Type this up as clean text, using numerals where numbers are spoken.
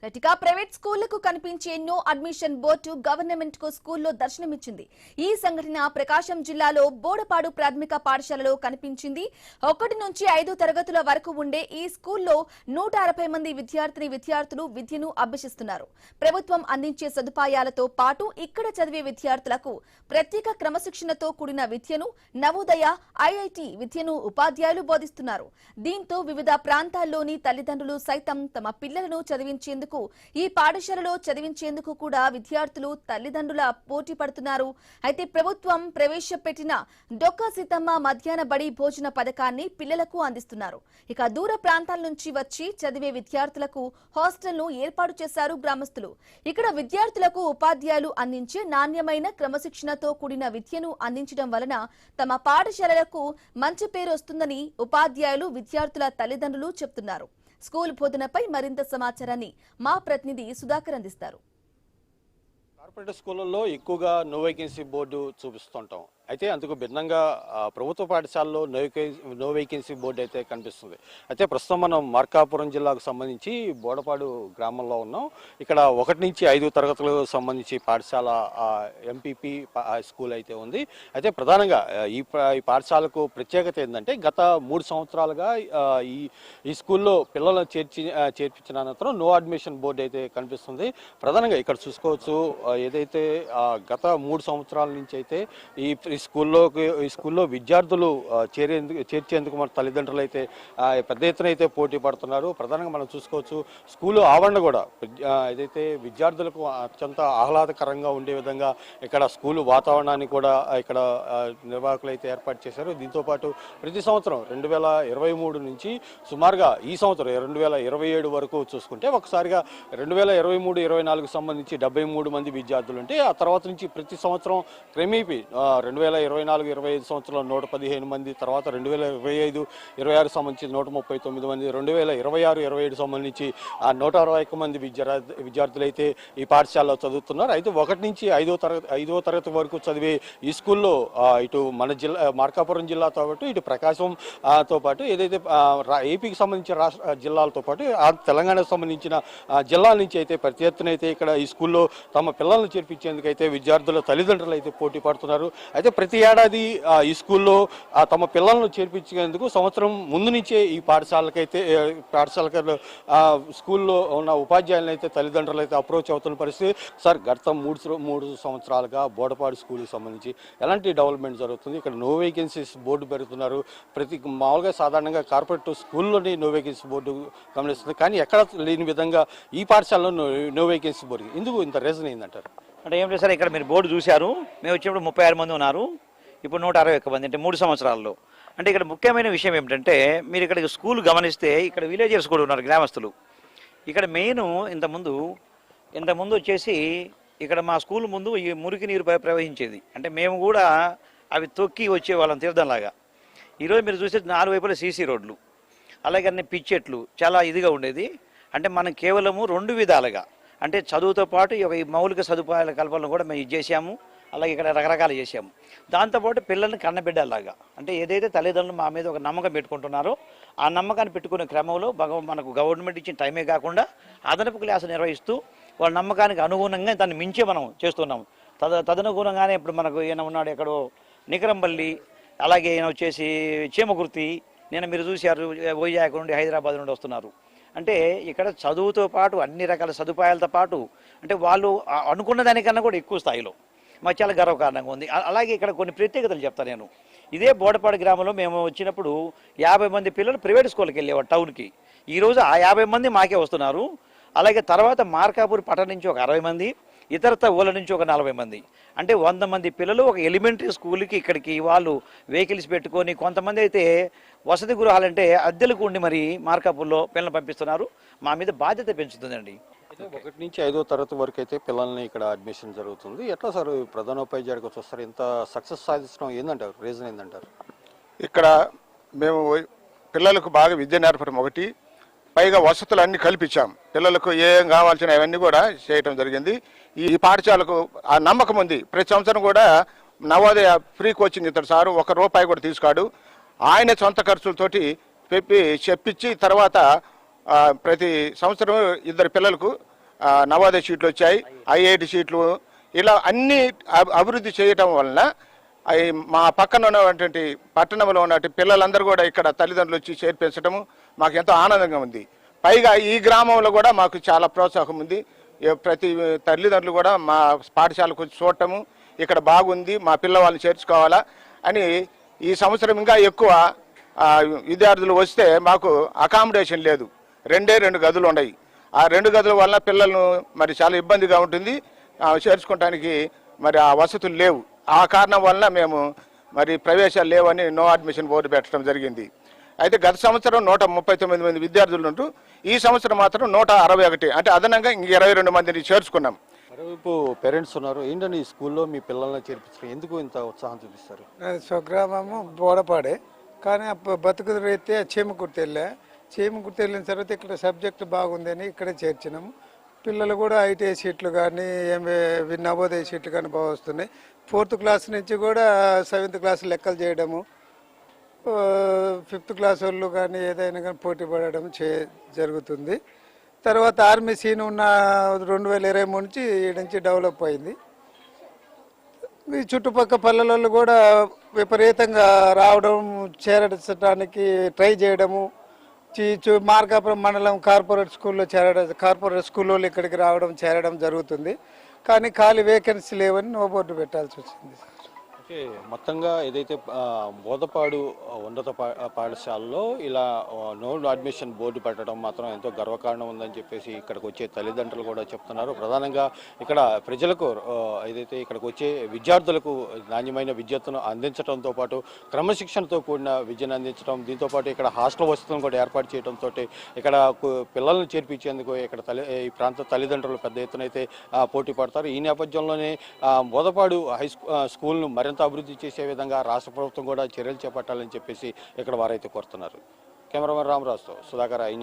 గట్టిగా ప్రైవేట్ స్కూళ్లకు కనిపించే no admission board government కు స్కూల్లో దర్శనమిచ్చింది. ఈ సంఘటన ప్రకాశం జిల్లాలో బోడపాడు ప్రాథమిక పాఠశాలలో కనిపించింది. 1 నుంచి 5 తరగతుల వరకు ఉండే ఈ స్కూల్లో 160 మంది విద్యార్థులు విద్యను అభ్యసిస్తున్నారు. ప్రభుత్వం అందించే సదుపాయాలతో పాటు ఇక్కడ చదివే విద్యార్థులకు ప్రత్యేక క్రమశిక్షణతో కూడిన విద్యను, నవోదయ, ఐఐటి విద్యను ఉపాధ్యాయులు బోధిస్తున్నారు. దీంతో వివిధ ప్రాంతాల్లోని తల్లిదండ్రులు సైతం తమ పిల్లలను చదివించేందుకు ఈ పాఠశాలలో చదివించేందుకు కూడా విద్యార్థులు తల్లిదండ్రుల పోటీ పడుతున్నారు. అయితే ప్రభుత్వం ప్రవేశపెట్టిన డొక్కా సీతమ్మ మధ్యాహ్న బడి భోజన పథకాన్ని పిల్లలకు అందిస్తున్నారు. ఇక దూర ప్రాంతాల నుంచి వచ్చి చదివే విద్యార్థులకు హాస్టల్ను ఏర్పాటు చేశారు గ్రామస్తులు. ఇక్కడ విద్యార్థులకు ఉపాధ్యాయులు అందించే నాణ్యమైన క్రమశిక్షణతో కూడిన విద్యను అందించడం వలన తమ పాఠశాలలకు మంచి పేరు వస్తుందని ఉపాధ్యాయులు, విద్యార్థుల తల్లిదండ్రులు చెబుతున్నారు. స్కూల్ బోధనపై మరింత సమాచారాన్ని మా ప్రతినిధి సుధాకర్ అందిస్తారు. కార్పొరేట్ స్కూళ్ళల్లో ఎక్కువగా నో వేకెన్సీ బోర్డు చూపిస్తుంటాం. అయితే అందుకు భిన్నంగా ప్రభుత్వ పాఠశాలలో నో వేకెన్సీ బోర్డు అయితే కనిపిస్తుంది. అయితే ప్రస్తుతం మనం మార్కాపురం జిల్లాకు సంబంధించి బోడపాడు గ్రామంలో ఉన్నాం. ఇక్కడ 1 నుంచి 5 తరగతులకు సంబంధించి పాఠశాల ఎంపీపీ స్కూల్ అయితే ఉంది. అయితే ప్రధానంగా ఈ పాఠశాలకు ప్రత్యేకత ఏంటంటే గత 3 సంవత్సరాలుగా ఈ స్కూల్లో పిల్లలను చేర్పించిన అనంతరం నో అడ్మిషన్ బోర్డు అయితే కనిపిస్తుంది. ప్రధానంగా ఇక్కడ చూసుకోవచ్చు, ఏదైతే గత 3 సంవత్సరాల నుంచి అయితే ఈ స్కూల్లో విద్యార్థులు చేర్చేందుకు మన తల్లిదండ్రులు అయితే పెద్ద ఎత్తున అయితే పోటీ పడుతున్నారు. ప్రధానంగా మనం చూసుకోవచ్చు, స్కూలు ఆవరణ కూడా ఏదైతే విద్యార్థులకు అత్యంత ఆహ్లాదకరంగా ఉండే విధంగా ఇక్కడ స్కూలు వాతావరణాన్ని కూడా ఇక్కడ నిర్వాహకులు అయితే ఏర్పాటు చేశారు. దీంతోపాటు ప్రతి సంవత్సరం 2023 నుంచి సుమారుగా ఈ సంవత్సరం 2027 వరకు చూసుకుంటే ఒకసారిగా 2023-24 సంబంధించి 73 మంది విద్యార్థులు ఉంటే ఆ తర్వాత నుంచి ప్రతి సంవత్సరం క్రమేపీ 2024-25 సంవత్సరంలో 115 మంది, తర్వాత 2025-26 సంబంధించి 139 మంది, 2026-27 సంబంధించి 161 మంది విద్యార్థులు అయితే ఈ పాఠశాలలో చదువుతున్నారు. అయితే 1 నుంచి 5వ తరగతి వరకు చదివే ఈ స్కూల్లో ఇటు మన జిల్లా మార్కాపురం జిల్లాతో పాటు ఇటు ప్రకాశంతో పాటు ఏదైతే ఏపీకి సంబంధించిన రాష్ట్ర జిల్లాలతో పాటు తెలంగాణకు సంబంధించిన జిల్లాల నుంచి అయితే ప్రతి ఎత్తున అయితే ఇక్కడ ఈ స్కూల్లో తమ పిల్లలను చేర్పించేందుకు అయితే విద్యార్థుల తల్లిదండ్రులు అయితే పోటీ పడుతున్నారు. అయితే ప్రతి ఏడాది ఈ స్కూల్లో తమ పిల్లలను చేర్పించేందుకు సంవత్సరం ముందు నుంచే ఈ పాఠశాలకు స్కూల్లో ఉన్న ఉపాధ్యాయులను అయితే తల్లిదండ్రులు అయితే అప్రోచ్ అవుతున్న పరిస్థితి. సార్, గత 3 సంవత్సరాలుగా బోడపాడు స్కూల్కి సంబంధించి ఎలాంటి డెవలప్మెంట్ జరుగుతుంది? ఇక్కడ నో వేకెన్సీస్ బోర్డు పెడుతున్నారు. మామూలుగా సాధారణంగా కార్పొరేట్ స్కూల్లోని నో వేకెన్సీ బోర్డు గమనిస్తుంది, కానీ ఎక్కడ లేని విధంగా ఈ పాఠశాలలో నో వేకెన్సీ బోర్డు ఎందుకు ఇంత రీజన్ ఏందంటారు? అంటే ఏం లేదు సార్, ఇక్కడ మీరు బోర్డు చూశారు. మేము వచ్చినప్పుడు 36 మంది ఉన్నారు, ఇప్పుడు 161 మంది, అంటే 3 సంవత్సరాల్లో. అంటే ఇక్కడ ముఖ్యమైన విషయం ఏమిటంటే, మీరు ఇక్కడ స్కూల్ గమనిస్తే ఇక్కడ విలేజర్స్ కూడా ఉన్నారు, గ్రామస్తులు. ఇక్కడ మెయిన్ ఇంతకుముందు వచ్చేసి ఇక్కడ మా స్కూల్ ముందు ఈ మురికి నీరు ప్రవహించేది. అంటే మేము కూడా అవి తొక్కి వచ్చేవాళ్ళం తీర్థంలాగా. ఈరోజు మీరు చూస్తే 4 వైపులా సీసీ రోడ్లు, అలాగే అన్ని పిచ్చెట్లు చాలా ఇదిగా ఉండేది. అంటే మనం కేవలము 2 విధాలుగా, అంటే చదువుతో పాటు ఈ మౌలిక సదుపాయాల కల్పనలు కూడా మేము చేసాము. అలాగే ఇక్కడ రకరకాలు చేసాము. దాంతోపాటు పిల్లల్ని కన్నబిడ్డలాగా, అంటే ఏదైతే తల్లిదండ్రులు మా మీద ఒక నమ్మకం పెట్టుకుంటున్నారో ఆ నమ్మకాన్ని పెట్టుకునే క్రమంలో మనకు గవర్నమెంట్ ఇచ్చిన టైమే కాకుండా అదనపు క్లాసులు నిర్వహిస్తూ వాళ్ళ నమ్మకానికి అనుగుణంగా దాన్ని మించి మనం చేస్తున్నాము. తదనుగుణంగానే ఇప్పుడు మనకు ఈయన ఉన్నాడు ఎక్కడో నికరంపల్లి, అలాగే ఈయన వచ్చేసి చీమకుర్తి, నేను మీరు చూశారు వైజాగ్ నుండి, హైదరాబాద్ నుండి వస్తున్నారు. అంటే ఇక్కడ చదువుతో పాటు అన్ని రకాల సదుపాయాలతో పాటు అంటే వాళ్ళు అనుకున్న దానికన్నా కూడా ఎక్కువ స్థాయిలో మాకు చాలా గర్వకారణంగా ఉంది. అలాగే ఇక్కడ కొన్ని ప్రత్యేకతలు చెప్తాను నేను. ఇదే బోడపాడు గ్రామంలో మేము వచ్చినప్పుడు 50 మంది పిల్లలు ప్రైవేట్ స్కూల్కి వెళ్ళేవారు టౌన్కి. ఈరోజు ఆ 50 మంది మాకే వస్తున్నారు. అలాగే తర్వాత మార్కాపూర్ పట్టణం నుంచి ఒక 60 మంది, ఇతరత ఊళ్ళ నుంచి ఒక 40 మంది, అంటే 100 మంది పిల్లలు ఒక ఎలిమెంటరీ స్కూల్కి ఇక్కడికి వాళ్ళు వెహికల్స్ పెట్టుకొని, కొంతమంది అయితే వసతి గృహాలంటే అద్దెలకు ఉండి మరి మార్కాపూర్లో పిల్లలు పంపిస్తున్నారు. మా మీద బాధ్యత పెంచుతుందండి. 1 నుంచి 5వ తరగతి వరకు అయితే పిల్లల్ని ఇక్కడ అడ్మిషన్ జరుగుతుంది. ఎట్లా సార్ ప్రధానోపాధ్యాయుడికి వస్తారు, ఇంత సక్సెస్ సాధించడం ఏందంటారు? రీజన్ ఏందంటారు? ఇక్కడ మేము పిల్లలకు బాగా విద్య నేర్పడం ఒకటి, పైగా వసతులు అన్ని కల్పించాం. పిల్లలకు ఏం కావాల్సిన అవన్నీ కూడా చేయటం జరిగింది. ఈ పాఠశాలకు ఆ నమ్మకం ఉంది. ప్రతి సంవత్సరం కూడా నవోదయ ఫ్రీ కోచింగ్ ఇతడు సారు ₹1 కూడా తీసుకోడు. ఆయన సొంత ఖర్చులతోటి చెప్పించి తర్వాత ప్రతి సంవత్సరం 2 పిల్లలకు నవోదయ సీట్లు వచ్చాయి, ఐఐటి సీట్లు, ఇలా అన్ని అభివృద్ధి చేయటం వలన మా పక్కన ఉన్నటువంటి పట్టణంలో ఉన్నటువంటి పిల్లలందరూ కూడా ఇక్కడ తల్లిదండ్రులు వచ్చి చేర్పించడము మాకు ఎంతో ఆనందంగా ఉంది. పైగా ఈ గ్రామంలో కూడా మాకు చాలా ప్రోత్సాహం ఉంది. ప్రతి తల్లిదండ్రులు కూడా మా పాఠశాలకు వచ్చి చూడటము, ఇక్కడ బాగుంది, మా పిల్లవాళ్ళని చేర్చుకోవాలా అని. ఈ సంవత్సరం ఇంకా ఎక్కువ విద్యార్థులు వస్తే మాకు అకామిడేషన్ లేదు, 2 గదులు ఉన్నాయి. ఆ 2 గదుల వల్ల పిల్లలను మరి చాలా ఇబ్బందిగా ఉంటుంది, చేర్చుకోవడానికి మరి ఆ వసతులు లేవు. ఆ కారణం వలన మేము మరి ప్రవేశాలు లేవని నో అడ్మిషన్ బోర్డు పెట్టడం జరిగింది. అయితే గత సంవత్సరం 139 మంది విద్యార్థులు ఉంటూ ఈ సంవత్సరం మాత్రం 161, అంటే అదనంగా ఇంక 22 మందిని చేర్చుకున్నాం. మరోవైపు పేరెంట్స్ ఉన్నారు. ఏంటంటే ఈ స్కూల్లో మీ పిల్లల్ని చేర్పించడం ఎందుకు ఇంత ఉత్సాహం చూపిస్తారు? స్వగ్రామము బోడపాడే, కానీ బతుకు రీత్యా చీమకుర్తి వెళ్ళిన తర్వాత ఇక్కడ సబ్జెక్టు బాగుందని ఇక్కడే చేర్చినాము. పిల్లలు కూడా ఐటీఐ సీట్లు కానీ నవోదయ సీట్లు కానీ బాగా వస్తున్నాయి. 4th క్లాస్ నుంచి కూడా 7th క్లాస్ లెక్కలు చేయడము, 5th క్లాస్ వాళ్ళు కానీ ఏదైనా కానీ పోటీ పడడం జరుగుతుంది. తర్వాత ఆర్మీ సీన్ ఉన్న 2023 నుంచి ఈ నుంచి డెవలప్ అయింది. ఈ చుట్టుపక్కల పల్లెలలో కూడా విపరీతంగా రావడం, చేరడానికి ట్రై చేయడము, మార్కాపురం మండలం కార్పొరేట్ స్కూల్లో కార్పొరేట్ స్కూల్లో ఇక్కడికి చేరడం జరుగుతుంది. కానీ ఖాళీ వేకెన్సీ లేవని నో బోర్డు పెట్టాల్సి వచ్చింది. ఓకే, మొత్తంగా ఏదైతే బోదపాడు ఉన్నత పాఠశాలలో ఇలా నో అడ్మిషన్ బోర్డు పెట్టడం మాత్రం ఎంతో గర్వకారణం ఉందని చెప్పేసి ఇక్కడికి వచ్చే తల్లిదండ్రులు కూడా చెప్తున్నారు. ప్రధానంగా ఇక్కడ ప్రజలకు ఏదైతే ఇక్కడికి వచ్చే విద్యార్థులకు నాణ్యమైన విద్యను అందించడంతో పాటు క్రమశిక్షణతో కూడిన విద్యను అందించడం, దీంతోపాటు ఇక్కడ హాస్టల్ వసతులను కూడా ఏర్పాటు చేయడంతో ఇక్కడ పిల్లలను చేర్పించేందుకు ఇక్కడ ఈ ప్రాంత తల్లిదండ్రులు పెద్ద ఎత్తున అయితే పోటీ పడతారు. ఈ నేపథ్యంలోనే బోదపాడు స్కూల్ను మరింత అభివృద్ధి చేసే విధంగా రాష్ట్ర ప్రభుత్వం కూడా చర్యలు చేపట్టాలని చెప్పేసి ఇక్కడ వారైతే కోరుతున్నారు. కెమెరామెన్ రామరాజుతో సుధాకర్, ఐ న్యూస్.